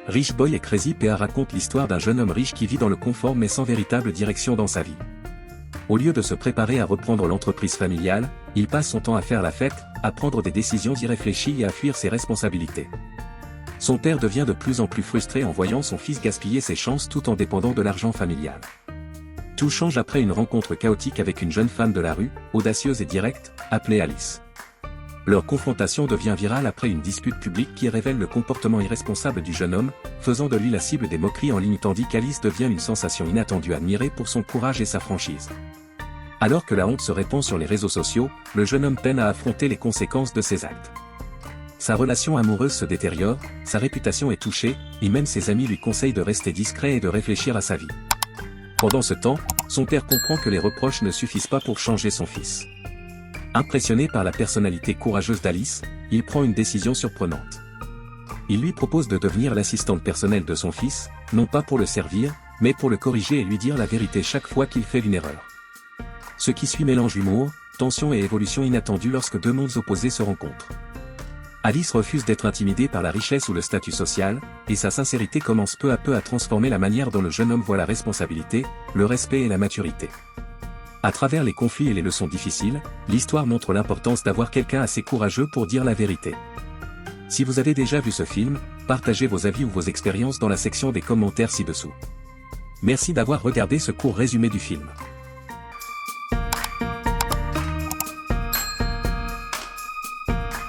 Rich Boy et Crazy PA raconte l'histoire d'un jeune homme riche qui vit dans le confort mais sans véritable direction dans sa vie. Au lieu de se préparer à reprendre l'entreprise familiale, il passe son temps à faire la fête, à prendre des décisions irréfléchies et à fuir ses responsabilités. Son père devient de plus en plus frustré en voyant son fils gaspiller ses chances tout en dépendant de l'argent familial. Tout change après une rencontre chaotique avec une jeune femme de la rue, audacieuse et directe, appelée Alice. Leur confrontation devient virale après une dispute publique qui révèle le comportement irresponsable du jeune homme, faisant de lui la cible des moqueries en ligne tandis qu'Alice devient une sensation inattendue admirée pour son courage et sa franchise. Alors que la honte se répand sur les réseaux sociaux, le jeune homme peine à affronter les conséquences de ses actes. Sa relation amoureuse se détériore, sa réputation est touchée, et même ses amis lui conseillent de rester discret et de réfléchir à sa vie. Pendant ce temps, son père comprend que les reproches ne suffisent pas pour changer son fils. Impressionné par la personnalité courageuse d'Alice, il prend une décision surprenante. Il lui propose de devenir l'assistante personnelle de son fils, non pas pour le servir, mais pour le corriger et lui dire la vérité chaque fois qu'il fait une erreur. Ce qui suit mélange humour, tension et évolution inattendue lorsque deux mondes opposés se rencontrent. Alice refuse d'être intimidée par la richesse ou le statut social, et sa sincérité commence peu à peu à transformer la manière dont le jeune homme voit la responsabilité, le respect et la maturité. À travers les conflits et les leçons difficiles, l'histoire montre l'importance d'avoir quelqu'un assez courageux pour dire la vérité. Si vous avez déjà vu ce film, partagez vos avis ou vos expériences dans la section des commentaires ci-dessous. Merci d'avoir regardé ce court résumé du film.